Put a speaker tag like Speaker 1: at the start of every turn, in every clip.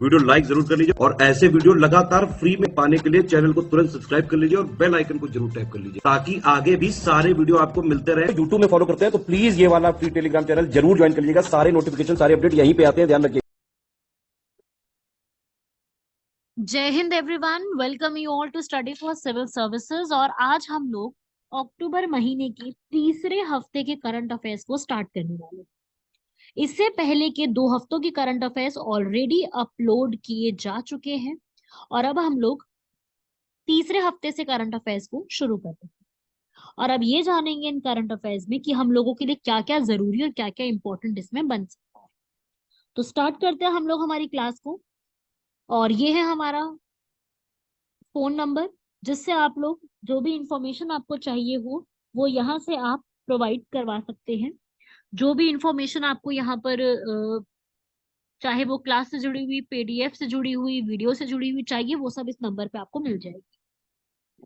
Speaker 1: Video like जरूर कर लीजिए और ऐसे वीडियो लगातार फ्री में पाने के लिए चैनल को तुरंत सब्सक्राइब कर लीजिए और बेल आइकन को जरूर टैप कर लीजिए ताकि आगे भी सारे वीडियो आपको मिलते रहे। यूट्यूब में फॉलो करते हैं तो प्लीज ये वाला फ्री टेलीग्राम चैनल जरूर ज्वाइन कर लीजिएगा। सारे नोटिफिकेशन, सारे अपडेट यहीं पे आते हैं, ध्यान रखिए।
Speaker 2: जय हिंद everyone, welcome you all to study for civil services. और आज हम लोग अक्टूबर महीने के तीसरे हफ्ते के करंट अफेयर्स को स्टार्ट करने वाले हैं। इससे पहले के 2 हफ्तों की करंट अफेयर्स ऑलरेडी अपलोड किए जा चुके हैं और अब हम लोग तीसरे हफ्ते से करंट अफेयर्स को शुरू करते हैं। और अब ये जानेंगे इन करंट अफेयर्स में कि हम लोगों के लिए क्या क्या जरूरी और क्या क्या इंपॉर्टेंट इसमें बन सकता है। तो स्टार्ट करते हैं हम लोग हमारी क्लास को। और ये है हमारा फोन नंबर, जिससे आप लोग जो भी इंफॉर्मेशन आपको चाहिए हो वो यहाँ से आप प्रोवाइड करवा सकते हैं। जो भी इंफॉर्मेशन आपको यहाँ पर चाहे वो क्लास से जुड़ी हुई, पीडीएफ से जुड़ी हुई, वीडियो से जुड़ी हुई चाहिए, वो सब इस नंबर पे आपको मिल जाएगी।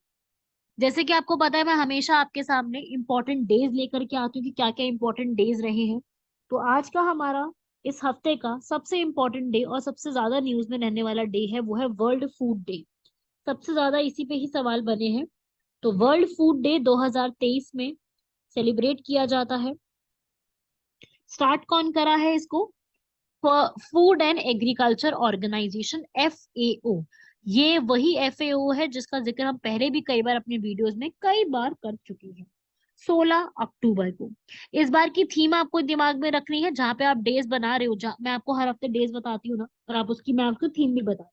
Speaker 2: जैसे कि आपको पता है, मैं हमेशा आपके सामने इंपॉर्टेंट डेज लेकर के आती हूँ कि क्या क्या इंपॉर्टेंट डेज रहे हैं। तो आज का हमारा इस हफ्ते का सबसे इंपॉर्टेंट डे और सबसे ज्यादा न्यूज में रहने वाला डे है, वो है वर्ल्ड फूड डे। सबसे ज्यादा इसी पे ही सवाल बने हैं। तो वर्ल्ड फूड डे 2023 में सेलिब्रेट किया जाता है। स्टार्ट कौन करा है इसको? Food and agriculture organization, FAO। ये वही FAO है जिसका जिक्र हम पहले भी कई बार अपने वीडियोस में कई बार कर चुके हैं। 16 अक्टूबर को इस बार की थीम आपको दिमाग में रखनी है। जहां पे आप डेज बना रहे हो, मैं आपको हर हफ्ते डेज बताती हूँ ना, और आप उसकी मैं आपको थीम भी बताती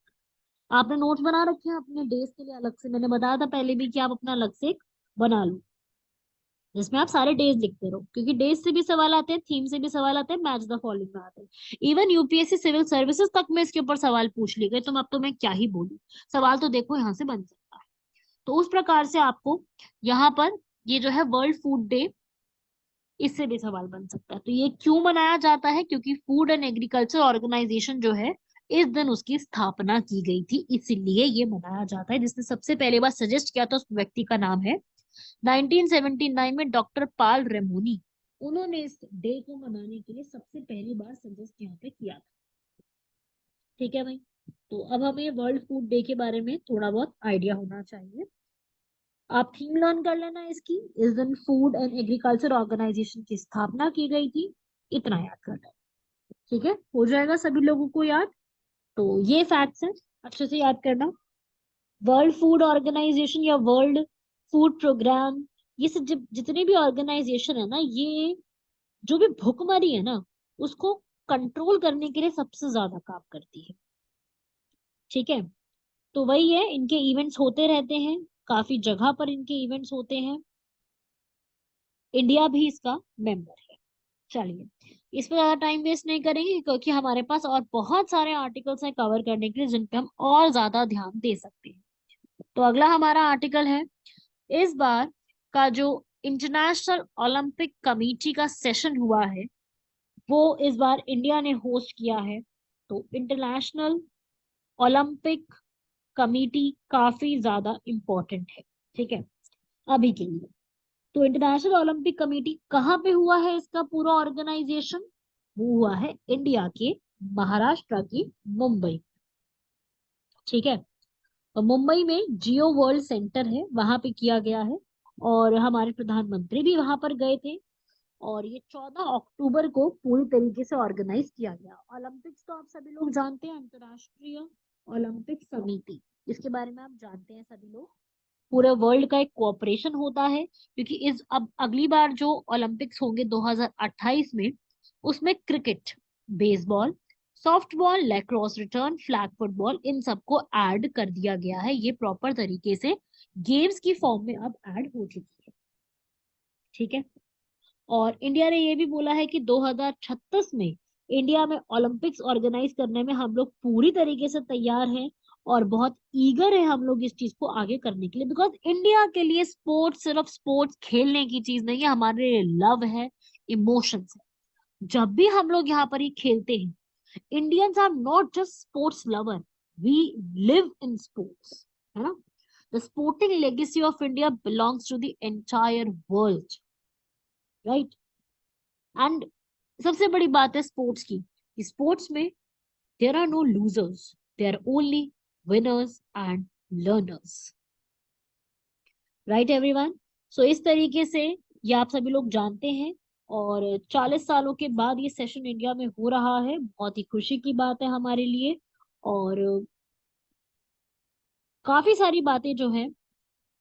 Speaker 2: हूँ। आपने नोट्स बना रखे हैं अपने डेज के लिए अलग से? मैंने बताया था पहले भी कि आप अपना अलग से एक बना लो, जिसमें आप सारे डेज लिखते रहो, क्योंकि डेज से भी सवाल आते हैं, थीम से भी सवाल आते हैं, मैच द फॉलोइंग में आते हैं। इवन यूपीएससी सिविल सर्विसेज तक में इसके ऊपर सवाल पूछ लिए गए। तो अब तो मैं क्या ही बोलूं, सवाल तो देखो यहाँ से बन सकता है। तो उस प्रकार से आपको यहाँ पर ये जो है वर्ल्ड फूड डे, इससे भी सवाल बन सकता है। तो ये क्यों मनाया जाता है? क्योंकि फूड एंड एग्रीकल्चर ऑर्गेनाइजेशन जो है, इस दिन उसकी स्थापना की गई थी, इसीलिए ये मनाया जाता है। जिसने सबसे पहले बार सजेस्ट किया था उस व्यक्ति का नाम है 1979 में डॉक्टर पाल रेमोनी। उन्होंने इस डे को मनाने के लिए सबसे पहली बार सजेस्ट यहाँ पे किया था। ठीक है भाई। तो अब हमें वर्ल्ड फूड डे के बारे में थोड़ा बहुत आइडिया होना चाहिए। आप थीम लर्न कर लेना इसकी। इस दिन फूड एंड एग्रीकल्चर ऑर्गेनाइजेशन की स्थापना की गई थी, इतना याद करना है। ठीक है, हो जाएगा सभी लोगों को याद। तो ये फैक्ट्स हैं, अच्छे से याद करना। वर्ल्ड फूड ऑर्गेनाइजेशन या वर्ल्ड फूड प्रोग्राम, ये सब जितने भी ऑर्गेनाइजेशन है ना, ये जो भी भुखमरी है ना, उसको कंट्रोल करने के लिए सबसे ज्यादा काम करती है। ठीक है। तो वही है, इनके इवेंट्स होते रहते हैं, काफी जगह पर इनके इवेंट्स होते हैं। इंडिया भी इसका मेंबर है। चलिए, इस पर ज्यादा टाइम वेस्ट नहीं करेंगे, क्योंकि हमारे पास और बहुत सारे आर्टिकल्स हैं कवर करने के लिए, जिन पे हम और ज्यादा ध्यान दे सकते हैं। तो अगला हमारा आर्टिकल है, इस बार का जो इंटरनेशनल ओलंपिक कमेटी का सेशन हुआ है, वो इस बार इंडिया ने होस्ट किया है। तो इंटरनेशनल ओलंपिक कमेटी काफी ज्यादा इम्पोर्टेंट है। ठीक है, अभी के लिए। तो इंटरनेशनल ओलंपिक कमेटी कहाँ पे हुआ है? इसका पूरा ऑर्गेनाइजेशन वो हुआ है इंडिया के महाराष्ट्र की मुंबई। ठीक है। और मुंबई में जियो वर्ल्ड सेंटर है, वहां पे किया गया है। और हमारे प्रधानमंत्री भी वहां पर गए थे। और ये 14 अक्टूबर को पूरी तरीके से ऑर्गेनाइज किया गया। ओलंपिक्स तो आप सभी लोग जानते हैं, अंतरराष्ट्रीय ओलंपिक समिति, इसके बारे में आप जानते हैं सभी लोग। पूरे वर्ल्ड का एक कोऑपरेशन होता है, क्योंकि इस अब अगली बार जो ओलंपिक्स होंगे 2028 में, उसमें cricket, baseball, softball, lacrosse, return, flag football, इन सबको ऐड कर दिया गया है। ये प्रॉपर तरीके से गेम्स की फॉर्म में अब ऐड हो चुकी है। ठीक है। और इंडिया ने ये भी बोला है कि 2036 में इंडिया में ओलंपिक्स ऑर्गेनाइज करने में हम लोग पूरी तरीके से तैयार हैं। और बहुत ईगर है हम लोग इस चीज को आगे करने के लिए, बिकॉज इंडिया के लिए स्पोर्ट्स सिर्फ स्पोर्ट्स खेलने की चीज नहीं है, हमारे लिए लव है, इमोशंस है। जब भी हम लोग यहाँ पर ही खेलते हैं, Indians are not just sports lover, we live in sports, है ना। The sporting legacy of India belongs to the entire world, right. And सबसे बड़ी बात है स्पोर्ट्स की, स्पोर्ट्स में there are no losers, there are only winners and learners. Right everyone. So इस तरीके से ये आप सभी लोग जानते हैं, और 40 सालों के बाद ये सेशन इंडिया में हो रहा है, बहुत ही खुशी की बात है हमारे लिए। और काफी सारी बातें जो है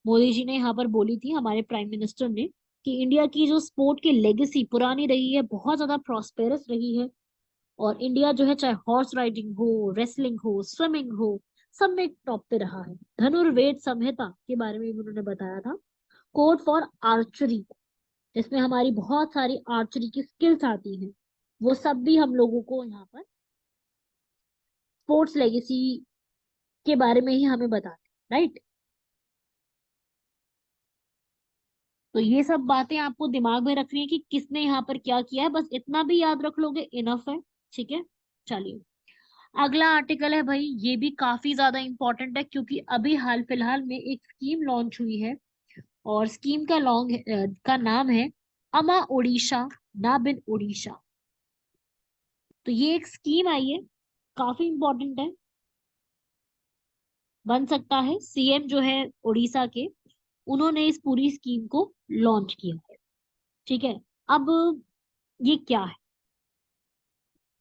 Speaker 2: मोदी जी ने यहाँ पर बोली थी, हमारे प्राइम मिनिस्टर ने, कि इंडिया की जो स्पोर्ट की लेगेसी पुरानी रही है, बहुत ज्यादा प्रॉस्पेरस रही है। और इंडिया जो है, चाहे हॉर्स राइडिंग हो, रेसलिंग हो, स्विमिंग हो, सब में टॉप पे रहा है। धनुर्वेद संहिता के बारे में भी उन्होंने बताया था, कोड फॉर आर्चरी, जिसमें हमारी बहुत सारी आर्चरी की स्किल्स आती हैं, वो सब भी हम लोगों को यहाँ पर स्पोर्ट्स लेगेसी के बारे में ही हमें बताते हैं। राइट। तो ये सब बातें आपको दिमाग में रखनी है कि किसने यहाँ पर क्या किया है, बस इतना भी याद रख लोगे इनफ है। ठीक है, चलिए अगला आर्टिकल है भाई, ये भी काफी ज्यादा इंपॉर्टेंट है, क्योंकि अभी हाल फिलहाल में एक स्कीम लॉन्च हुई है, और स्कीम का का नाम है अमा ओडिशा ना बिन ओडिशा। तो ये एक स्कीम आई है, काफी इंपॉर्टेंट है, बन सकता है सीएम जो है उड़ीसा के, उन्होंने इस पूरी स्कीम को लॉन्च किया है। ठीक है। अब ये क्या है,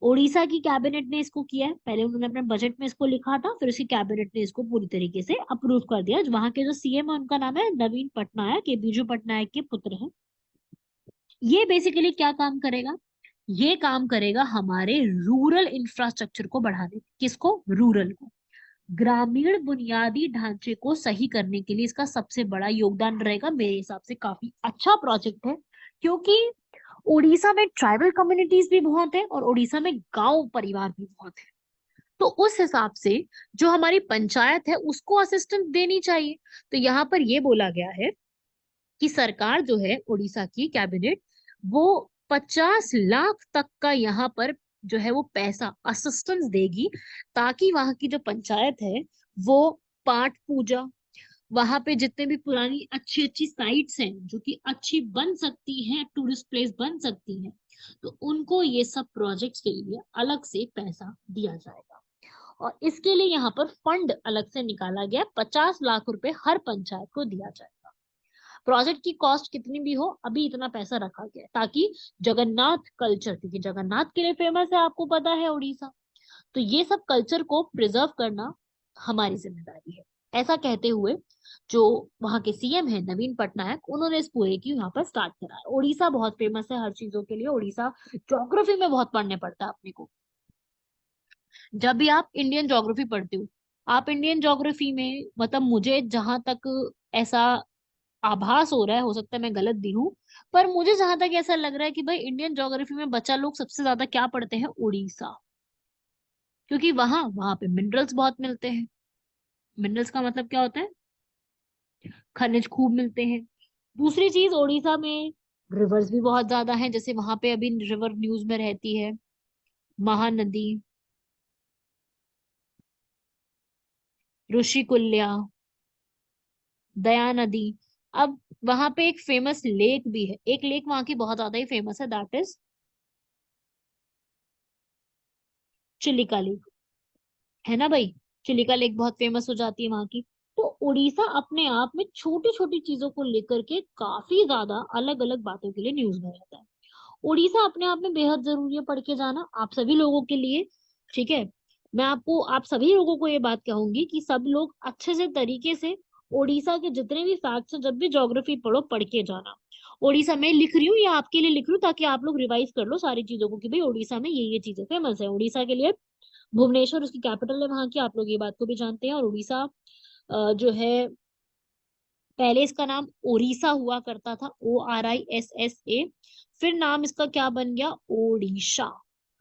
Speaker 2: ओडिशा की कैबिनेट ने इसको किया है, पहले उन्होंने अपने बजट में इसको लिखा था, फिर उसकी कैबिनेट ने इसको पूरी तरीके से अप्रूव कर दिया। वहां के जो सीएम है उनका नाम है नवीन पटनायक, ये बीजू पटनायक के पुत्र हैं। ये बेसिकली क्या काम करेगा, ये काम करेगा हमारे रूरल इंफ्रास्ट्रक्चर को बढ़ाने, किसको, रूरल को, ग्रामीण बुनियादी ढांचे को सही करने के लिए इसका सबसे बड़ा योगदान रहेगा। मेरे हिसाब से काफी अच्छा प्रोजेक्ट है, क्योंकि उड़ीसा में ट्राइबल कम्युनिटीज भी बहुत है, और उड़ीसा में गांव परिवार भी बहुत है। तो उस हिसाब से जो हमारी पंचायत है उसको असिस्टेंस देनी चाहिए। तो यहाँ पर ये बोला गया है कि सरकार जो है उड़ीसा की कैबिनेट, वो 50 लाख तक का यहाँ पर जो है वो पैसा असिस्टेंस देगी, ताकि वहां की जो पंचायत है वो पाठ पूजा, वहां पे जितने भी पुरानी अच्छी अच्छी साइट्स हैं जो कि अच्छी बन सकती हैं, टूरिस्ट प्लेस बन सकती हैं, तो उनको ये सब प्रोजेक्ट्स के लिए अलग से पैसा दिया जाएगा। और इसके लिए यहाँ पर फंड अलग से निकाला गया, 50 लाख रुपए हर पंचायत को दिया जाएगा। प्रोजेक्ट की कॉस्ट कितनी भी हो, अभी इतना पैसा रखा गया है, ताकि जगन्नाथ कल्चर, क्योंकि जगन्नाथ के लिए फेमस है, आपको पता है उड़ीसा, तो ये सब कल्चर को प्रिजर्व करना हमारी जिम्मेदारी है, ऐसा कहते हुए जो वहां के सीएम है नवीन पटनायक, उन्होंने इस पूरे की यहाँ पर स्टार्ट करा है। उड़ीसा बहुत फेमस है हर चीजों के लिए, उड़ीसा ज्योग्राफी में बहुत पढ़ने पड़ता है अपने को। जब भी आप इंडियन ज्योग्राफी पढ़ते हो, आप इंडियन ज्योग्राफी में, मतलब मुझे जहां तक ऐसा आभास हो सकता है मैं गलत भी हूँ, पर मुझे जहां तक ऐसा लग रहा है कि भाई इंडियन ज्योग्राफी में बच्चा लोग सबसे ज्यादा क्या पढ़ते हैं, उड़ीसा, क्योंकि वहां वहां पे मिनरल्स बहुत मिलते हैं। मिनरल्स का मतलब क्या होता है, खनिज खूब मिलते हैं। दूसरी चीज, उड़ीसा में रिवर्स भी बहुत ज्यादा हैं, जैसे वहां पे अभी रिवर न्यूज में रहती है महानदी, ऋषिकुल्या, दया नदी। अब वहां पे एक फेमस लेक भी है, एक लेक वहां की बहुत ज्यादा ही फेमस है, दैट इज चिलिका लेक, है ना भाई। चिलिका लेक बहुत फेमस हो जाती है वहां की। तो उड़ीसा अपने आप में छोटी छोटी चीजों को लेकर के काफी ज्यादा अलग अलग बातों के लिए न्यूज में रहता है। उड़ीसा अपने आप में बेहद जरूरी है पढ़ के जाना आप सभी लोगों के लिए। ठीक है, मैं आपको, आप सभी लोगों को ये बात कहूंगी कि सब लोग अच्छे से तरीके से उड़ीसा के जितने भी फैक्ट्स हैं, जब भी ज्योग्राफी पढ़ो, पढ़ के जाना। उड़ीसा में लिख रही हूँ या आपके लिए लिख रही हूँ, ताकि आप लोग रिवाइज कर लो सारी चीजों को, कि भाई उड़ीसा में ये चीजें फेमस है। उड़ीसा के लिए भुवनेश्वर उसकी कैपिटल है वहां की, आप लोग ये बात को भी जानते हैं। और उड़ीसा जो है, पहले इसका नाम ओडिशा हुआ करता था, ORISSA, फिर नाम इसका क्या बन गया, ओडिशा।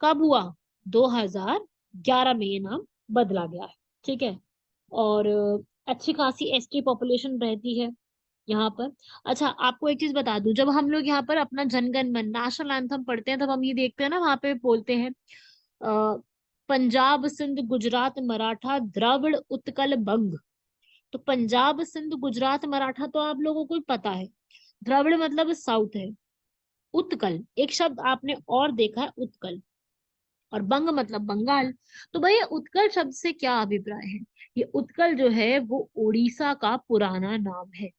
Speaker 2: कब हुआ, 2011 में ये नाम बदला गया है। ठीक है। और अच्छी खासी एसटी पॉपुलेशन रहती है यहाँ पर। अच्छा, आपको एक चीज बता दूं, जब हम लोग यहाँ पर अपना जनगण मन नेशनल एंथम पढ़ते हैं, तब हम ये देखते हैं ना, वहां पे बोलते हैं पंजाब सिंध गुजरात मराठा द्रविड़ उत्कल बंग। तो पंजाब सिंध गुजरात मराठा तो आप लोगों को ही पता है, द्रविड़ मतलब साउथ है, उत्कल एक शब्द आपने और देखा है, उत्कल, और बंग मतलब बंगाल। तो भाई उत्कल शब्द से क्या अभिप्राय है? ये उत्कल जो है वो उड़ीसा का पुराना नाम है।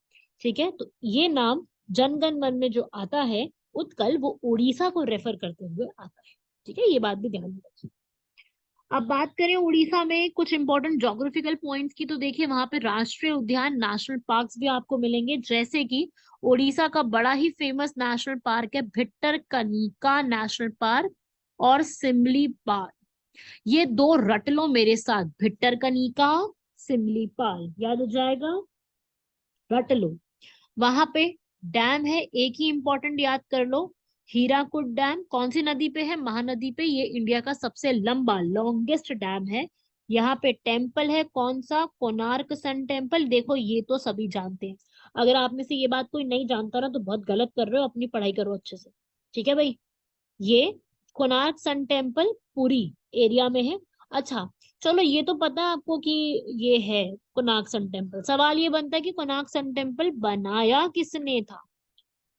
Speaker 2: ठीक है, तो ये नाम जनगण मन में जो आता है उत्कल, वो उड़ीसा को रेफर करते हुए आता है। ठीक है, ये बात भी ध्यान में रखिए। अब बात करें उड़ीसा में कुछ इंपॉर्टेंट ज्योग्राफिकल पॉइंट्स की, तो देखिए वहां पे राष्ट्रीय उद्यान, नेशनल पार्क्स भी आपको मिलेंगे, जैसे कि उड़ीसा का बड़ा ही फेमस नेशनल पार्क है भिट्टरकनिका नेशनल पार्क और सिमलीपाल। ये दो रट लो मेरे साथ, भिट्टरकनिका, सिमलीपाल, याद हो जाएगा, रट लो। वहां पे डैम है, एक ही इंपॉर्टेंट याद कर लो, हीराकुड डैम। कौन सी नदी पे है? महानदी पे। ये इंडिया का सबसे लंबा, लॉन्गेस्ट डैम है। यहाँ पे टेम्पल है, कौन सा? Konark sun temple. देखो ये तो सभी जानते हैं, अगर आप में से ये बात कोई नहीं जानता ना तो बहुत गलत कर रहे हो, अपनी पढ़ाई करो अच्छे से। ठीक है भाई, ये Konark sun temple Puri area में है। अच्छा, चलो ये तो पता है आपको कि ये है कोणार्क सन टेम्पल। सवाल ये बनता है कि कोणार्क सन टेम्पल बनाया किसने था?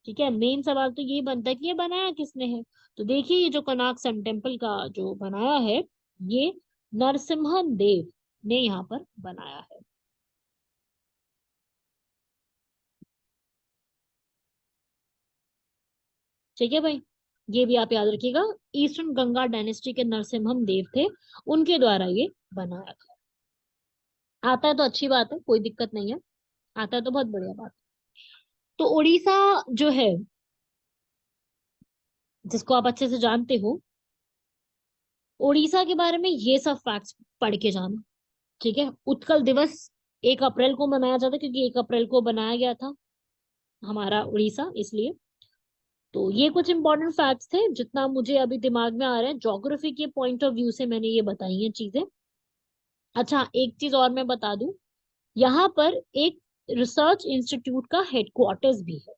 Speaker 2: ठीक है, मेन सवाल तो ये बनता है कि ये बनाया किसने है। तो देखिए ये जो कोणार्क सन टेम्पल का जो बनाया है, ये नरसिम्हा देव ने यहाँ पर बनाया है। ठीक है भाई, ये भी आप याद रखिएगा, ईस्टर्न गंगा डायनेस्टी के नरसिम्हम देव थे, उनके द्वारा ये बनाया था। आता है तो अच्छी बात है, कोई दिक्कत नहीं है, आता है तो बहुत बढ़िया बात है। तो उड़ीसा जो है, जिसको आप अच्छे से जानते हो, उड़ीसा के बारे में ये सब फैक्ट्स पढ़ के जाना। ठीक है, उत्कल दिवस 1 अप्रैल को मनाया जाता है, क्योंकि 1 अप्रैल को बनाया गया था हमारा उड़ीसा, इसलिए। तो ये कुछ इंपॉर्टेंट फैक्ट्स थे, जितना मुझे अभी दिमाग में आ रहा है ज्योग्राफी के पॉइंट ऑफ व्यू से मैंने ये बताई हैं चीजें। अच्छा, एक चीज और मैं बता दूं, यहाँ पर एक रिसर्च इंस्टीट्यूट का हेडक्वार्टर्स भी है,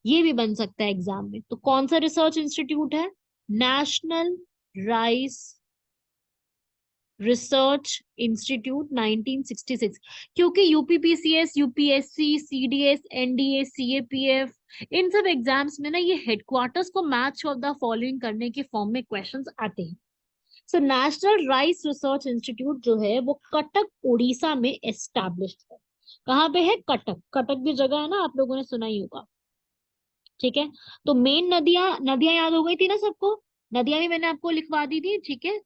Speaker 2: ये भी बन सकता है एग्जाम में। तो कौन सा रिसर्च इंस्टीट्यूट है? National rice research institute 1966। क्योंकि UPPCS, UPSC, CDS, NDA, CAPF, इन सब एग्जाम्स में ना ये हेडक्वार्टर्स को मैच ऑफ द फॉलोइंग करने के फॉर्म में क्वेश्चंस आते हैं। So national rice research institute जो है वो कटक उड़ीसा में एस्टैब्लिश्ड है। कहाँ पे है? कटक। कटक भी जगह है ना, आप लोगों ने सुना ही होगा। ठीक है, तो मेन नदियां, नदियां याद हो गई थी ना सबको? नदियां भी मैंने आपको लिखवा दी थी। ठीक है,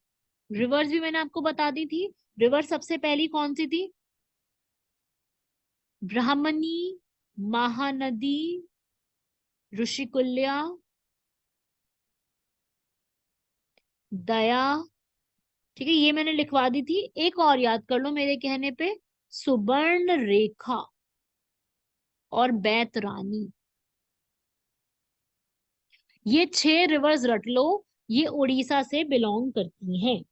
Speaker 2: रिवर्स भी मैंने आपको बता दी थी। रिवर सबसे पहली कौन सी थी? ब्राह्मणी, महानदी, ऋषिकुल्या, दया। ठीक है, ये मैंने लिखवा दी थी। एक और याद कर लो मेरे कहने पे, सुवर्ण रेखा और बैतरानी। ये 6 रिवर्स रट लो, ये उड़ीसा से बिलोंग करती हैं।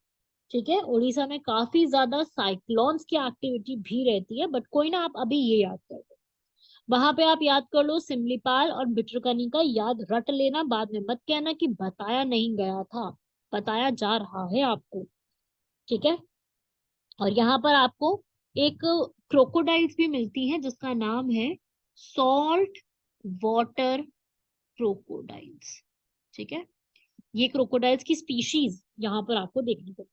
Speaker 2: ठीक है, उड़ीसा में काफी ज्यादा साइक्लोन्स की एक्टिविटी भी रहती है, बट कोई ना, आप अभी ये याद कर लो। वहां पे आप याद कर लो सिमलीपाल और भिट्रकनिका, याद रट लेना, बाद में मत कहना कि बताया नहीं गया था, बताया जा रहा है आपको। ठीक है, और यहाँ पर आपको एक क्रोकोडाइल्स भी मिलती है, जिसका नाम है सॉल्ट वाटर क्रोकोडाइल्स। ठीक है, ये क्रोकोडाइल्स की स्पीशीज यहाँ पर आपको देखने को।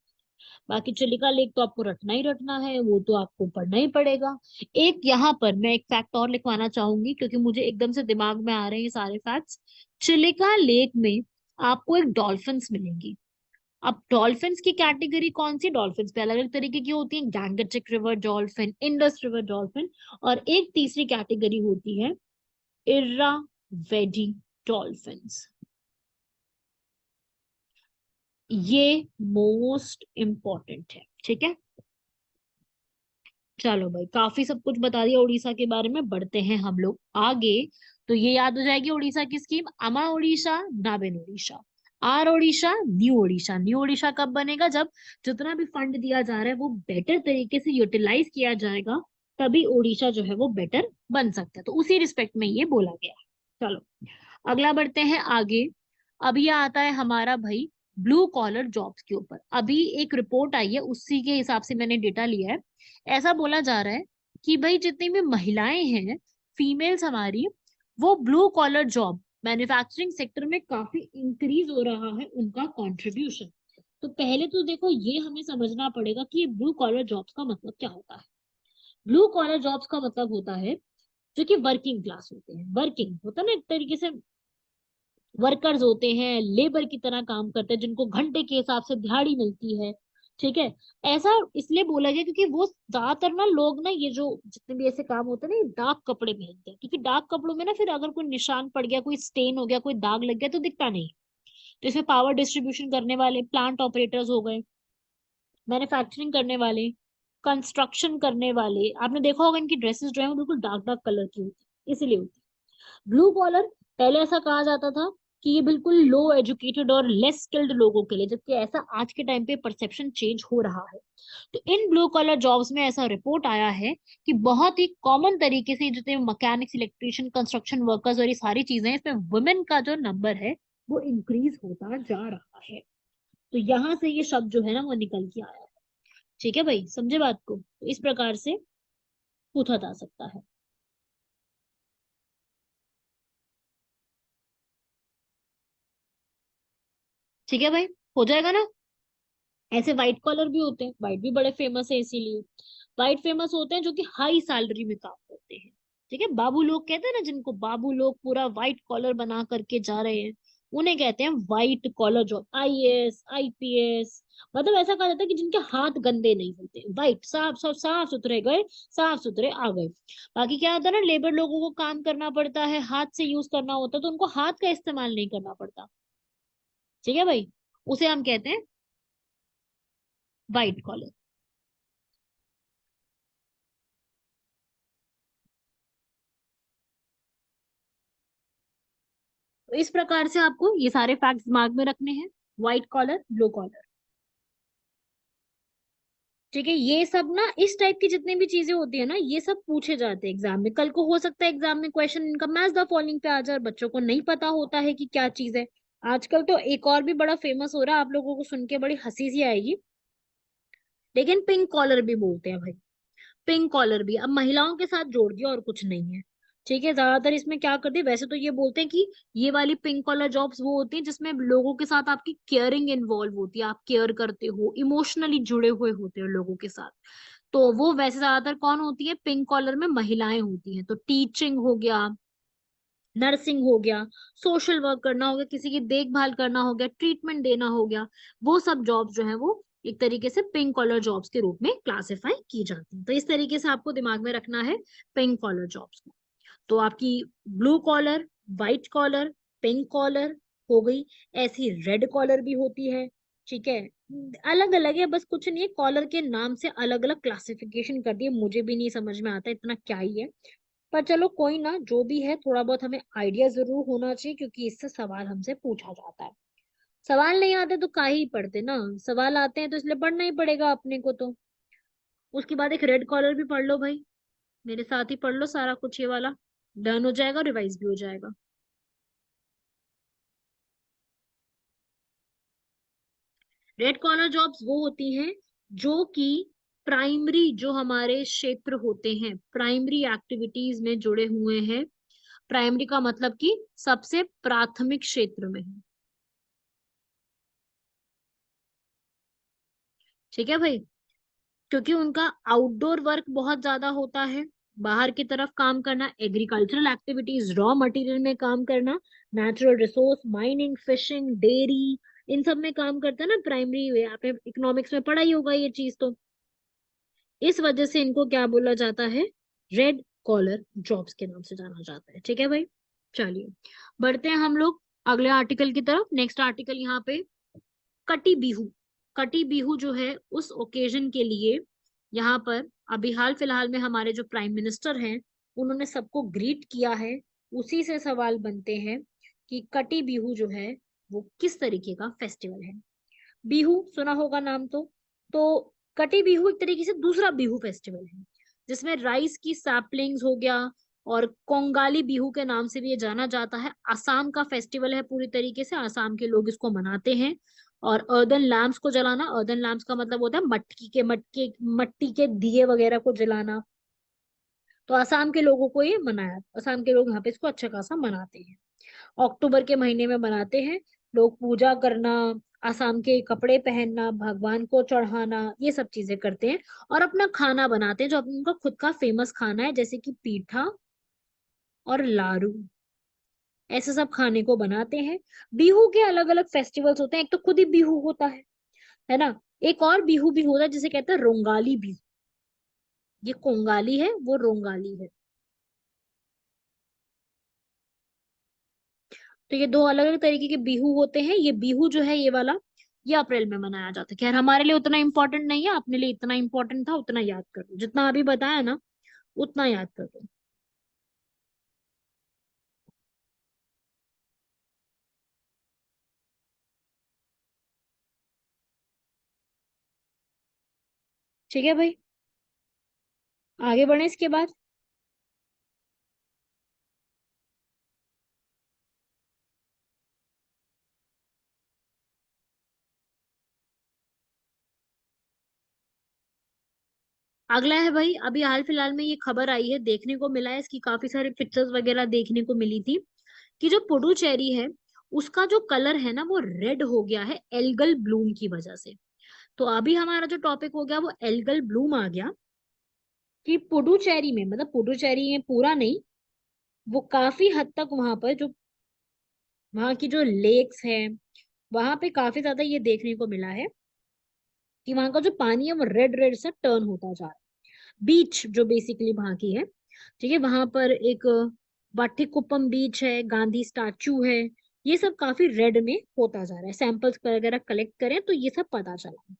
Speaker 2: बाकी चिलिका लेक तो आपको रटना ही रटना है, वो तो आपको पढ़ना ही पड़ेगा। एक यहाँ पर मैं एक फैक्ट और लिखवाना चाहूंगी, क्योंकि मुझे एकदम से दिमाग में आ रहे हैं ये सारे फैक्ट्स। चिलिका लेक में आपको एक डॉल्फिन्स मिलेंगी। अब डॉल्फिन्स की कैटेगरी कौन सी? डॉल्फिन्स पे अलग अलग तरीके की होती हैं, Gangetic river dolphin, Indus river dolphin, और एक तीसरी कैटेगरी होती है इर्रावेडी डॉल्फिन्स। ये मोस्ट इंपॉर्टेंट है। ठीक है, चलो भाई, काफी सब कुछ बता दिया उड़ीसा के बारे में, बढ़ते हैं हम लोग आगे। तो ये याद हो जाएगी उड़ीसा की स्कीम, अमा उड़ीसा, नाबेन उड़ीसा, आर उड़ीसा, न्यू उड़ीसा। न्यू उड़ीसा कब बनेगा? जब जितना भी फंड दिया जा रहा है वो बेटर तरीके से यूटिलाइज किया जाएगा, तभी उड़ीसा जो है वो बेटर बन सकता है। तो उसी रिस्पेक्ट में ये बोला गया है। चलो अगला बढ़ते हैं आगे। अब ये आता है हमारा भाई ब्लू कॉलर जॉब्स के ऊपर। अभी एक रिपोर्ट आई है, उसी के हिसाब से मैंने डेटा लिया है। ऐसा बोला जा रहा है कि भाई जितनी भी महिलाएं हैं, फीमेल्स हमारी, वो blue collar job, manufacturing sector में काफी इंक्रीज हो रहा है उनका कंट्रीब्यूशन। तो पहले तो देखो ये हमें समझना पड़ेगा कि ब्लू कॉलर जॉब्स का मतलब क्या होता है। ब्लू कॉलर जॉब्स का मतलब होता है जो कि वर्किंग क्लास होते हैं, वर्किंग होता है ना एक तरीके से, वर्कर्स होते हैं, लेबर की तरह काम करते हैं, जिनको घंटे के हिसाब से दिहाड़ी मिलती है। ठीक है। ऐसा इसलिए बोला गया क्योंकि वो ज्यादातर ना लोग ना ये जो जितने भी ऐसे काम होते हैं ना, ये डार्क कपड़े पहनते हैं, क्योंकि डार्क कपड़ों में ना फिर अगर कोई निशान पड़ गया, कोई स्टेन हो गया, कोई दाग लग गया तो दिखता नहीं। तो इसमें पावर डिस्ट्रीब्यूशन करने वाले प्लांट ऑपरेटर्स हो गए, मैन्युफैक्चरिंग करने वाले, कंस्ट्रक्शन करने वाले, आपने देखा होगा इनकी ड्रेसेस जो है वो बिल्कुल डार्क डार्क कलर की होती है, इसीलिए होती है ब्लू कॉलर। पहले ऐसा कहा जाता था कि ये बिल्कुल लो एजुकेटेड और लेस स्किल्ड लोगों के लिए, जबकि ऐसा आज के टाइम पे परसेप्शन चेंज हो रहा है। तो इन ब्लू कॉलर जॉब्स में ऐसा रिपोर्ट आया है कि बहुत ही कॉमन तरीके से जितने मैकेनिक्स, इलेक्ट्रिशियन, कंस्ट्रक्शन वर्कर्स और ये सारी चीजें हैं, इसमें वुमेन का जो नंबर है वो इंक्रीज होता जा रहा है। तो यहाँ से ये शब्द जो है ना वो निकल के आया है। ठीक है भाई, समझे बात को? तो इस प्रकार से पूछा जा सकता है। ठीक है भाई, हो जाएगा ना? ऐसे व्हाइट कॉलर भी होते हैं, व्हाइट भी बड़े फेमस है इसीलिए। व्हाइट फेमस होते हैं जो कि हाई सैलरी में काम करते हैं। ठीक है, बाबू लोग कहते हैं ना, जिनको बाबू लोग पूरा व्हाइट कॉलर बना करके जा रहे हैं, उन्हें कहते हैं white collar job. IAS, IPS, मतलब ऐसा कहा जाता है कि जिनके हाथ गंदे नहीं होते, व्हाइट साफ साफ साफ सुथरे गए, साफ सुथरे आ गए। बाकी क्या होता है ना, लेबर लोगों को काम करना पड़ता है, हाथ से यूज करना होता है, तो उनको हाथ का इस्तेमाल नहीं करना पड़ता। ठीक है भाई, उसे हम कहते हैं व्हाइट कॉलर। तो इस प्रकार से आपको ये सारे फैक्ट्स दिमाग में रखने हैं, व्हाइट कॉलर, ब्लू कॉलर। ठीक है, ये सब ना इस टाइप की जितनी भी चीजें होती है ना, ये सब पूछे जाते हैं एग्जाम में। कल को हो सकता है एग्जाम में क्वेश्चन इनका मैच द फॉलोइंग पे आ जाए, बच्चों को नहीं पता होता है कि क्या चीज है। आजकल तो एक और भी बड़ा फेमस हो रहा है, आप लोगों को सुन के बड़ी हंसी सी आएगी, लेकिन पिंक कॉलर भी बोलते हैं भाई। पिंक कॉलर भी अब महिलाओं के साथ जोड़ दिया और कुछ नहीं है। ठीक है, ज्यादातर इसमें क्या करते हैं, वैसे तो ये बोलते हैं कि ये वाली पिंक कॉलर जॉब्स वो होती हैं जिसमें लोगों के साथ आपकी केयरिंग इन्वॉल्व होती है, आप केयर करते हो, इमोशनली जुड़े हुए होते हो लोगों के साथ। तो वो वैसे ज्यादातर कौन होती है, पिंक कॉलर में महिलाएं होती हैं। तो टीचिंग हो गया, नर्सिंग हो गया, सोशल वर्क करना हो गया, किसी की देखभाल करना हो गया, ट्रीटमेंट देना हो गया, वो सब जॉब्स जो है वो एक तरीके से पिंक कॉलर जॉब्स के रूप में क्लासिफाई की जाती है। तो इस तरीके से आपको दिमाग में रखना है पिंक कॉलर जॉब्स को। तो आपकी blue collar, white collar, pink collar हो गई। ऐसी रेड कॉलर भी होती है। ठीक है, अलग अलग है, बस कुछ नहीं है, कॉलर के नाम से अलग अलग क्लासिफिकेशन कर दिए, मुझे भी नहीं समझ में आता इतना क्या ही है। पर चलो कोई ना, जो भी है थोड़ा बहुत हमें आइडिया जरूर होना चाहिए, क्योंकि इससे सवाल हमसे पूछा जाता है। सवाल नहीं आते तो काहे ही पढ़ते ना, सवाल आते हैं तो इसलिए पढ़ना ही पड़ेगा अपने को। तो उसके बाद एक रेड कॉलर भी पढ़ लो भाई, मेरे साथ ही पढ़ लो सारा कुछ, ये वाला डन हो जाएगा, रिवाइज भी हो जाएगा। रेड कॉलर जॉब्स वो होती हैं जो कि प्राइमरी, जो हमारे क्षेत्र होते हैं, प्राइमरी एक्टिविटीज में जुड़े हुए हैं। प्राइमरी का मतलब कि सबसे प्राथमिक क्षेत्र में है। ठीक है भाई, क्योंकि उनका आउटडोर वर्क बहुत ज्यादा होता है, बाहर की तरफ काम करना, एग्रीकल्चरल एक्टिविटीज, रॉ मटेरियल में काम करना, natural resource, mining, fishing, dairy, इन सब में काम करता है ना प्राइमरी। आपने इकोनॉमिक्स में पढ़ा ही होगा ये चीज तो। इस वजह से इनको क्या बोला जाता है, रेड कॉलर जॉब्स के नाम से जाना जाता है। ठीक है भाई, चलिए बढ़ते हैं हम लोग अगले आर्टिकल की तरफ। नेक्स्ट आर्टिकल यहाँ पे कटी बिहू। कटी बिहू जो है उस ओकेजन के लिए यहाँ पर अभी हाल फिलहाल में हमारे जो प्राइम मिनिस्टर हैं उन्होंने सबको ग्रीट किया है। उसी से सवाल बनते हैं कि कटी बिहू जो है वो किस तरीके का फेस्टिवल है। बिहू सुना होगा नाम तो कटी बिहू एक तरीके से दूसरा बिहू फेस्टिवल है, जिसमें राइस की सैपलिंग्स हो गया, और कोंगाली बिहू के नाम से भी ये जाना जाता है। असम का फेस्टिवल है, पूरी तरीके से असम के लोग इसको मनाते हैं। और अर्दन लैम्प्स को जलाना, अर्दन लैम्प्स का मतलब होता है मट्टी के दिए वगैरह को जलाना। तो असम के लोगों को ये मनाया, असम के लोग यहाँ पे इसको अच्छा खासा मनाते हैं, अक्टूबर के महीने में मनाते हैं। लोग पूजा करना, असम के कपड़े पहनना, भगवान को चढ़ाना, ये सब चीजें करते हैं। और अपना खाना बनाते हैं जो उनका खुद का फेमस खाना है, जैसे कि पीठा और लारू, ऐसे सब खाने को बनाते हैं। बिहू के अलग अलग फेस्टिवल्स होते हैं, एक तो खुद ही बिहू होता है ना। एक और बिहू भी होता है जिसे कहते हैं रोंगाली बिहू। ये कोंगाली है, वो रोंगाली है। तो ये दो अलग अलग तरीके के बिहू होते हैं। ये बिहू जो है ये वाला, ये अप्रैल में मनाया जाता है। खैर हमारे लिए उतना इंपॉर्टेंट नहीं है, अपने लिए इतना इंपॉर्टेंट था, उतना याद कर लो, जितना अभी बताया ना उतना याद कर लो। ठीक है भाई, आगे बढ़े इसके बाद। अगला है भाई, अभी हाल फिलहाल में ये खबर आई है, देखने को मिला है, इसकी काफी सारी पिक्चर्स वगैरह देखने को मिली थी, कि जो पुडुचेरी है उसका जो कलर है ना वो रेड हो गया है एल्गल ब्लूम की वजह से। तो अभी हमारा जो टॉपिक हो गया वो एल्गल ब्लूम आ गया, कि पुडुचेरी में, मतलब पुडुचेरी में पूरा नहीं, वो काफी हद तक वहां पर जो वहां की जो लेक्स है, वहां पे काफी ज्यादा ये देखने को मिला है कि वहां का जो पानी है वो रेड रेड से टर्न होता जा रहा है। बीच जो बेसिकली वहां की है, ठीक है, वहां पर एक वाटिकुप्पम बीच है, गांधी स्टैचू है, ये सब काफी रेड में होता जा रहा है। सैंपल्स वगैरह कलेक्ट करें तो ये सब पता चला।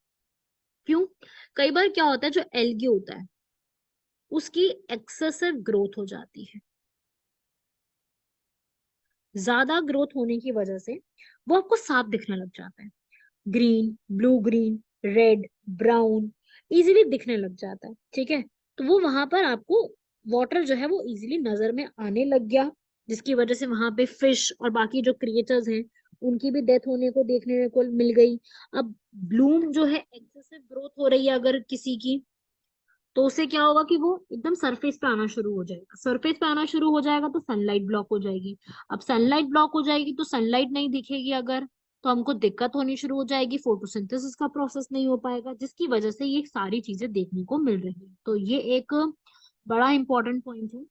Speaker 2: क्यों? कई बार क्या होता है, जो एल्गी होता है उसकी एक्सेसिव ग्रोथ हो जाती है। ज्यादा ग्रोथ होने की वजह से वो आपको साफ दिखने लग जाता है, green, blue green, red, brown, easily दिखने लग जाता है। ठीक है, तो वो वहां पर आपको वाटर जो है वो इजीली नजर में आने लग गया, जिसकी वजह से वहां पे फिश और बाकी जो क्रिएचर्स हैं उनकी भी डेथ होने को देखने को मिल गई। अब ब्लूम जो है, एक्सेसिव ग्रोथ हो रही है अगर किसी की, तो उससे क्या होगा कि वो एकदम सरफेस पे आना शुरू हो जाएगा। सरफेस पे आना शुरू हो जाएगा तो सनलाइट ब्लॉक हो जाएगी। अब सनलाइट ब्लॉक हो जाएगी तो सनलाइट नहीं दिखेगी अगर, तो हमको दिक्कत होनी शुरू हो जाएगी, फोटोसिंथेसिस का प्रोसेस नहीं हो पाएगा, जिसकी वजह से ये सारी चीजें देखने को मिल रही है। तो ये एक बड़ा इंपॉर्टेंट पॉइंट है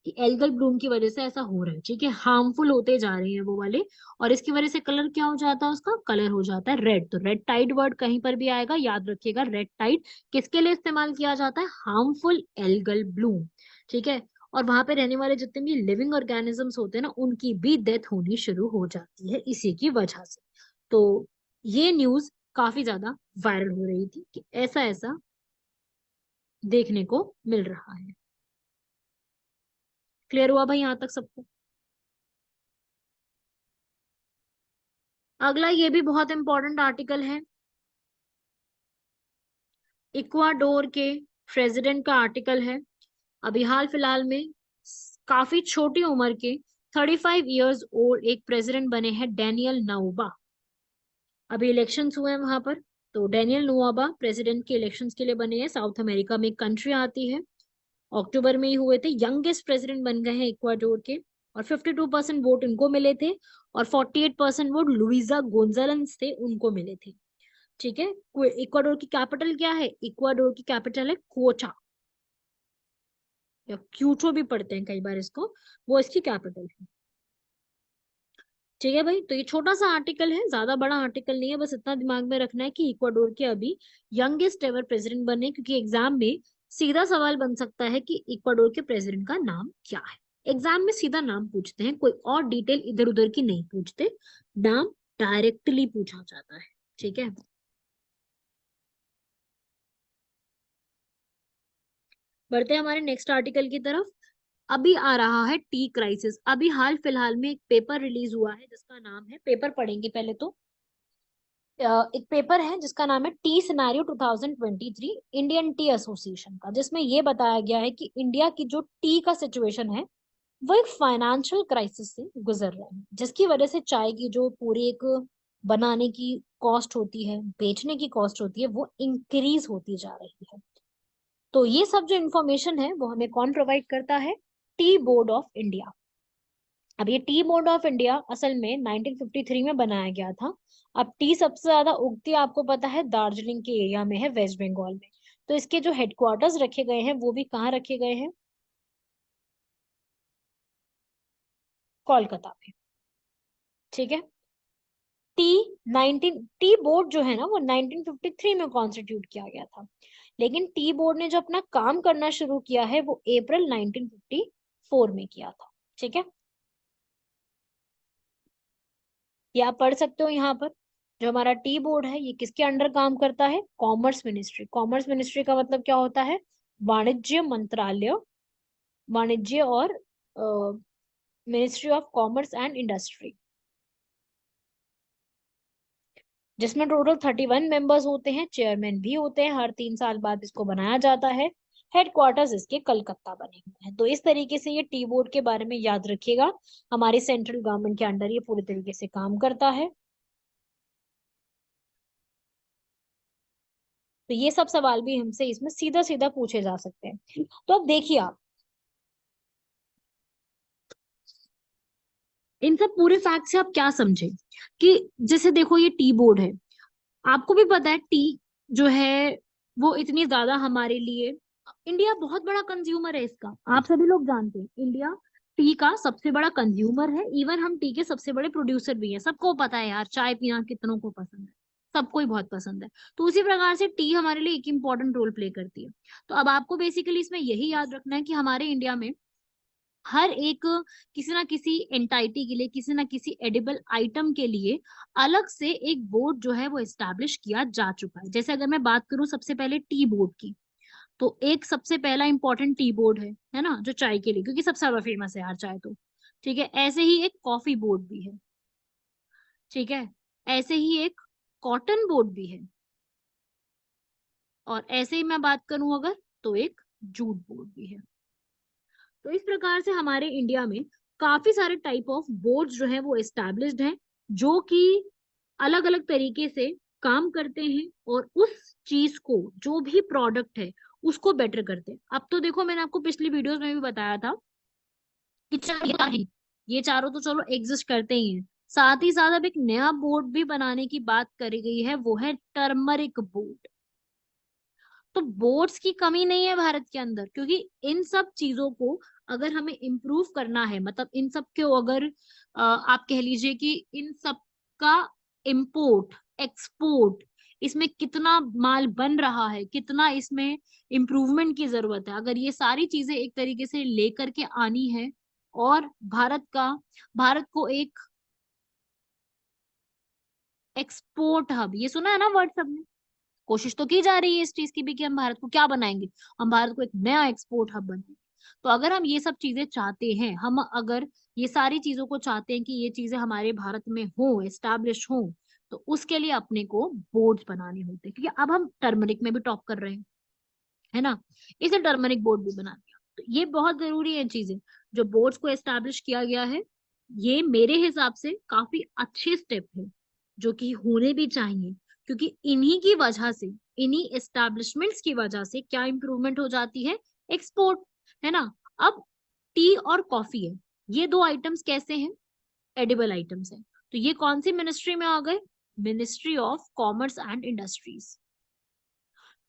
Speaker 2: कि एल्गल ब्लूम की वजह से ऐसा हो रहा है। ठीक है, हार्मफुल होते जा रहे हैं वो वाले, और इसकी वजह से कलर क्या हो जाता है, उसका कलर हो जाता है रेड। तो रेड टाइड वर्ड कहीं पर भी आएगा याद रखिएगा, रेड टाइड किसके लिए इस्तेमाल किया जाता है, हार्मफुल एल्गल ब्लूम। ठीक है, और वहां पे रहने वाले जितने भी लिविंग ऑर्गेनिजम्स होते हैं ना उनकी भी डेथ होनी शुरू हो जाती है इसी की वजह से। तो ये न्यूज काफी ज्यादा वायरल हो रही थी कि ऐसा ऐसा देखने को मिल रहा है। क्लियर हुआ भाई यहाँ तक सबको? अगला ये भी बहुत इंपॉर्टेंट आर्टिकल है, इक्वाडोर के प्रेसिडेंट का आर्टिकल है। अभी हाल फिलहाल में काफी छोटी उम्र के 35 इयर्स ओल्ड एक प्रेसिडेंट बने हैं, डेनियल नोबोआ। अभी इलेक्शंस हुए हैं वहां पर, तो डेनियल नोबोआ प्रेसिडेंट के इलेक्शंस के लिए बने हैं। साउथ अमेरिका में एक कंट्री आती है, अक्टूबर में ही हुए थे, यंगेस्ट प्रेसिडेंट बन गए हैं इक्वाडोर के। और 52% वोट इनको मिले थे, और 48% वोट लुइजा गोंजालेस थे उनको मिले थे। ठीक है, इक्वाडोर की कैपिटल क्या है, इक्वाडोर की कैपिटल है कोचा, या क्यूचो भी पढ़ते हैं कई बार इसको, वो इसकी कैपिटल है। ठीक है भाई, तो ये छोटा सा आर्टिकल है, ज्यादा बड़ा आर्टिकल नहीं है, बस इतना दिमाग में रखना है कि इक्वाडोर के अभी यंगेस्ट एवर प्रेसिडेंट बने, क्योंकि एग्जाम में सीधा सवाल बन सकता है कि इक्वाडोर के प्रेसिडेंट का नाम क्या है। एग्जाम में सीधा नाम पूछते हैं, कोई और डिटेल इधर उधर की नहीं पूछते, नाम डायरेक्टली पूछा जाता है। ठीक है, बढ़ते हैं हमारे नेक्स्ट आर्टिकल की तरफ। अभी आ रहा है टी क्राइसिस। अभी हाल फिलहाल में एक पेपर रिलीज हुआ है जिसका नाम है, पेपर पढ़ेंगे पहले तो, एक पेपर है जिसका नाम है T scenario 2023 Indian T association का, जिसमें ये बताया गया है कि इंडिया की जो टी का सिचुएशन है वो एक फाइनेंशियल क्राइसिस से गुजर रहा है, जिसकी वजह से चाय की जो पूरी एक बनाने की कॉस्ट होती है, बेचने की कॉस्ट होती है, वो इंक्रीज होती जा रही है। तो ये सब जो इंफॉर्मेशन है वो हमें कौन प्रोवाइड करता है, टी बोर्ड ऑफ इंडिया। अब ये टी बोर्ड ऑफ इंडिया असल में 1953 में बनाया गया था। अब टी सबसे ज्यादा उगती आपको पता है दार्जिलिंग के एरिया में है, वेस्ट बंगाल में। तो इसके जो हेडक्वार्टर्स रखे गए हैं वो भी कहाँ रखे गए हैं, कोलकाता में। ठीक है। टी 19 टी बोर्ड जो है ना वो 1953 में कॉन्स्टिट्यूट किया गया था, लेकिन टी बोर्ड ने जो अपना काम करना शुरू किया है वो अप्रैल 1954 में किया था। ठीक है। ये आप पढ़ सकते हो यहाँ पर। जो हमारा टी बोर्ड है ये किसके अंडर काम करता है, कॉमर्स मिनिस्ट्री। कॉमर्स मिनिस्ट्री का मतलब क्या होता है, वाणिज्य मंत्रालय, वाणिज्य और ministry of commerce and industry, जिसमें टोटल 31 मेंबर्स होते हैं, चेयरमैन भी होते हैं, हर 3 साल बाद इसको बनाया जाता है। हेडक्वार्टर्स इसके कलकत्ता बने हुए हैं। तो इस तरीके से ये टी बोर्ड के बारे में याद रखिएगा, हमारी सेंट्रल गवर्नमेंट के अंडर ये पूरी तरीके से काम करता है। तो ये सब सवाल भी हमसे इसमें सीधा सीधा पूछे जा सकते हैं। तो अब देखिए आप इन सब पूरे फैक्ट से आप क्या समझे कि जैसे देखो ये टी बोर्ड है, आपको भी पता है टी जो है वो इतनी ज्यादा हमारे लिए, इंडिया बहुत बड़ा कंज्यूमर है इसका, आप सभी लोग जानते हैं इंडिया टी का सबसे बड़ा कंज्यूमर है। इवन हम टी के सबसे बड़े प्रोड्यूसर भी है, सबको पता है यार, चाय पीना कितनों को पसंद है, सबको ही बहुत पसंद है। तो उसी प्रकार से टी हमारे लिए एक इम्पोर्टेंट रोल प्ले करती है। तो अब आपको बेसिकली इसमें यही याद रखना है कि हमारे इंडिया में हर एक किसी ना किसी एंटाइटी के लिए, किसी ना किसी एडिबल आइटम के लिए अलग से एक बोर्ड जो है वो एस्टैब्लिश किया जा चुका है। जैसे अगर मैं बात करूं सबसे पहले टी बोर्ड की, तो एक सबसे पहला इंपॉर्टेंट टी बोर्ड है ना, जो चाय के लिए, क्योंकि सबसे ज्यादा फेमस है यार चाय तो। ठीक है। ऐसे ही एक कॉफी बोर्ड भी है। ठीक है। ऐसे ही एक कॉटन बोर्ड भी है। और ऐसे ही मैं बात करूं अगर, तो एक जूट बोर्ड भी है। तो इस प्रकार से हमारे इंडिया में काफी सारे टाइप ऑफ बोर्ड्स जो है वो एस्टैब्लिश्ड हैं, जो कि अलग अलग तरीके से काम करते हैं और उस चीज को, जो भी प्रोडक्ट है उसको बेटर करते हैं। अब तो देखो मैंने आपको पिछली वीडियोस में भी बताया था कि ये चारों तो चलो एग्जिस्ट करते ही हैं, साथ ही साथ अब एक नया बोर्ड भी बनाने की बात करी गई है, वो है टर्मरिक बोर्ड। तो बोर्ड्स की कमी नहीं है भारत के अंदर, क्योंकि इन सब चीजों को अगर हमें इम्प्रूव करना है, मतलब इन सब को अगर आप कह लीजिए कि इन सब का इम्पोर्ट एक्सपोर्ट, इसमें कितना माल बन रहा है, कितना इसमें इम्प्रूवमेंट की जरूरत है, अगर ये सारी चीजें एक तरीके से लेकर के आनी है और भारत को एक एक्सपोर्ट हब, ये सुना है ना वर्ड सबने, कोशिश तो की जा रही है इस चीज की भी कि हम भारत को क्या बनाएंगे, हम भारत को एक नया एक्सपोर्ट हब बनाएंगे। तो अगर हम ये सब चीजें चाहते हैं, हम अगर ये सारी चीजों को चाहते हैं कि ये चीजें हमारे भारत में हो, एस्टैब्लिश हो, तो उसके लिए अपने को बोर्ड बनाने होते हैं, क्योंकि अब हम टर्मरिक में भी टॉप कर रहे हैं, है ना, इसे टर्मरिक बोर्ड भी बना दिया। तो ये बहुत जरूरी है चीजें, जो बोर्ड्स को एस्टैब्लिश किया गया है, ये मेरे हिसाब से काफी अच्छे स्टेप है जो कि होने भी चाहिए, क्योंकि इन्हीं की वजह से, इन्हीं एस्टैब्लिशमेंट्स की वजह से क्या इंप्रूवमेंट हो जाती है, एक्सपोर्ट, है ना। अब टी और कॉफी है, ये दो आइटम्स कैसे हैं, एडिबल आइटम्स हैं। तो ये कौन सी मिनिस्ट्री में आ गए, ministry of commerce and industries.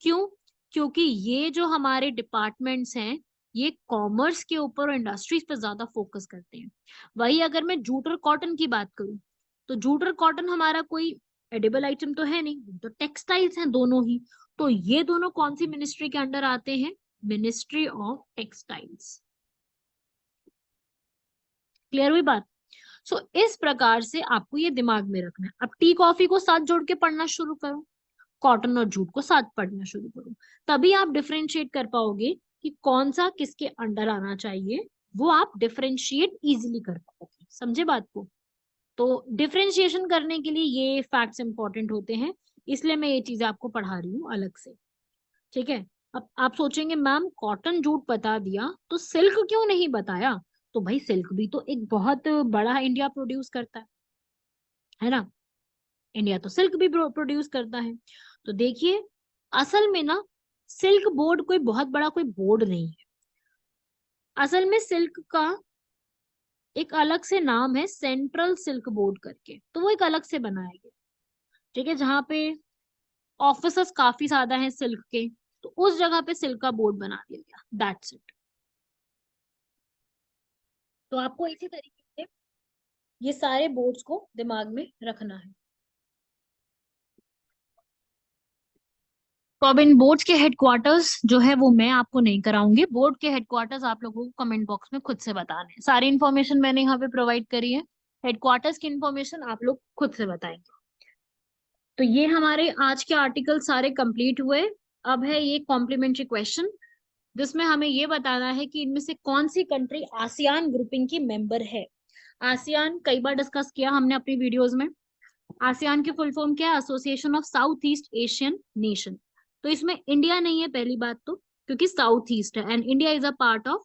Speaker 2: क्यों, क्योंकि ये जो हमारे डिपार्टमेंट्स हैं ये कॉमर्स के ऊपर और इंडस्ट्रीज पे ज्यादा फोकस करते हैं। वही अगर मैं जूट और कॉटन की बात करूं, तो जूट और कॉटन हमारा कोई एडिबल आइटम तो है नहीं, तो टेक्सटाइल्स हैं दोनों ही। तो ये दोनों कौन सी मिनिस्ट्री के अंडर आते हैं, मिनिस्ट्री ऑफ टेक्सटाइल्स। क्लियर हुई बात। सो इस प्रकार से आपको ये दिमाग में रखना है। अब टी कॉफी को साथ जोड़ के पढ़ना शुरू करो, कॉटन और जूट को साथ पढ़ना शुरू करो, तभी आप डिफरेंशिएट कर पाओगे कि कौन सा किसके अंडर आना चाहिए, वो आप डिफरेंशिएट इजीली कर पाओगे। समझे बात को। तो डिफरेंशिएशन करने के लिए ये फैक्ट्स इंपॉर्टेंट होते हैं, इसलिए मैं ये चीजें आपको पढ़ा रही हूँ अलग से। ठीक है। अब आप सोचेंगे मैम कॉटन जूट बता दिया तो सिल्क क्यों नहीं बताया, तो भाई सिल्क भी तो एक बहुत बड़ा इंडिया प्रोड्यूस करता है ना, इंडिया तो सिल्क भी प्रोड्यूस करता है। तो देखिए असल में ना सिल्क बोर्ड कोई बहुत बड़ा कोई बोर्ड नहीं है, असल में सिल्क का एक अलग से नाम है सेंट्रल सिल्क बोर्ड करके, तो वो एक अलग से बनाया गया, ठीक है, जहाँ पे ऑफिसर्स काफी ज्यादा हैं सिल्क के, तो उस जगह पे सिल्क का बोर्ड बना दिया गया, दैट्स इट। तो आपको इसी तरीके से ये सारे बोर्ड्स को दिमाग में रखना है। तो अब इन बोर्ड्स के हेडक्वार्टर्स जो है वो मैं आपको नहीं कराऊंगी, बोर्ड के हेडक्वार्टर्स आप लोगों को कमेंट बॉक्स में खुद से बताने हैं। सारी इन्फॉर्मेशन मैंने यहाँ पे प्रोवाइड करी है, हेडक्वार्टर्स की इन्फॉर्मेशन आप लोग खुद से बताएंगे। तो ये हमारे आज के आर्टिकल सारे कंप्लीट हुए। अब है ये कॉम्प्लीमेंट्री क्वेश्चन, जिसमें हमें ये बताना है कि इनमें से कौन सी कंट्री आसियान ग्रुपिंग की मेंबर है। आसियान कई बार डिस्कस किया हमने अपनी वीडियोस में। आसियान की फुल फॉर्म क्या है? Association of south east Asian nation. तो इसमें इंडिया नहीं है पहली बात तो, क्योंकि साउथ ईस्ट है and India is a part of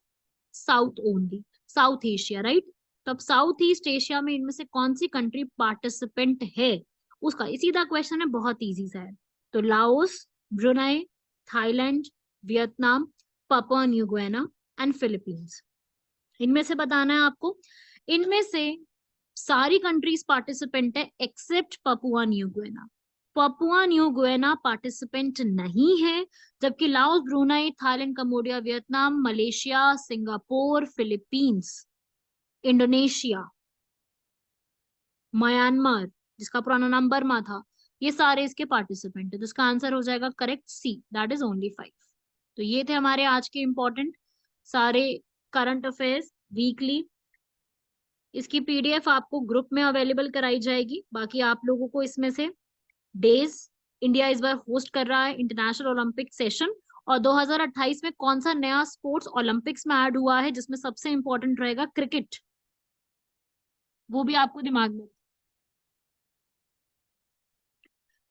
Speaker 2: south only, south Asia, right. तब साउथ ईस्ट एशिया में इनमें से कौन सी कंट्री पार्टिसिपेंट है, उसका ये सीधा क्वेश्चन है, बहुत इजी सा है। तो Laos, Brunei, Thailand, Vietnam, Papua New Guinea and Philippines, इनमें से बताना है आपको। इनमें से सारी कंट्रीज पार्टिसिपेंट है except Papua New Guinea. Papua New Guinea participant नहीं है, जबकि Laos, Brunei, Thailand, Cambodia, Vietnam, Malaysia, Singapore, Philippines, Indonesia, Myanmar जिसका पुराना नाम बर्मा था, ये सारे इसके पार्टिसिपेंट है। तो इसका आंसर हो जाएगा correct C, that is only 5। तो ये थे हमारे आज के इंपॉर्टेंट सारे करंट अफेयर्स वीकली। इसकी पीडीएफ आपको ग्रुप में अवेलेबल कराई जाएगी। बाकी आप लोगों को इसमें से डेज, इंडिया इस बार होस्ट कर रहा है इंटरनेशनल ओलंपिक सेशन, और 2028 में कौन सा नया स्पोर्ट्स ओलंपिक्स में ऐड हुआ है जिसमें सबसे इंपॉर्टेंट रहेगा क्रिकेट, वो भी आपको दिमाग में।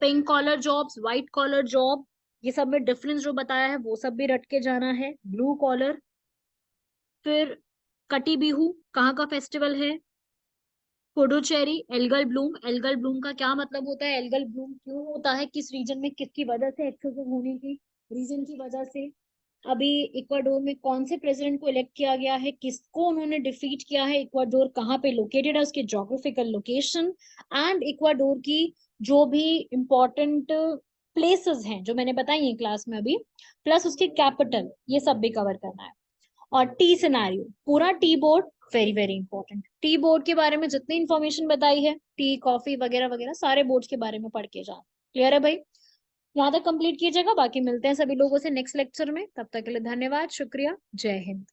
Speaker 2: Pink collar jobs, white collar job, ये सब में डिफरेंस जो बताया है वो सब भी रट के जाना है। ब्लू कॉलर, फिर कटी बिहू कहाँ का फेस्टिवल है, Puducherry, algal Bloom, algal Bloom का क्या मतलब होता है, एल्गल ब्लूम क्यों होता है, किस रीजन में, किसकी वजह से, एक्सेसिव होने की रीजन की वजह से। अभी इक्वाडोर में कौन से प्रेसिडेंट को इलेक्ट किया गया है, किसको उन्होंने डिफीट किया है, इक्वाडोर कहाँ पे लोकेटेड है, उसकी जोग्राफिकल लोकेशन, एंड इक्वाडोर की जो भी इंपॉर्टेंट प्लेसेस हैं जो मैंने बताई है क्लास में अभी, प्लस उसकी कैपिटल, ये सब भी कवर करना है। और टी सिनेरियो, पूरा tea board, very very important. Tea board के बारे में जितनी इंफॉर्मेशन बताई है, टी कॉफी वगैरह वगैरह, सारे बोर्ड्स के बारे में पढ़ के जाना। क्लियर है भाई? यहाँ तक कंप्लीट कीजिएगा, बाकी मिलते हैं सभी लोगों से नेक्स्ट लेक्चर में। तब तक के लिए धन्यवाद, शुक्रिया, जय हिंद।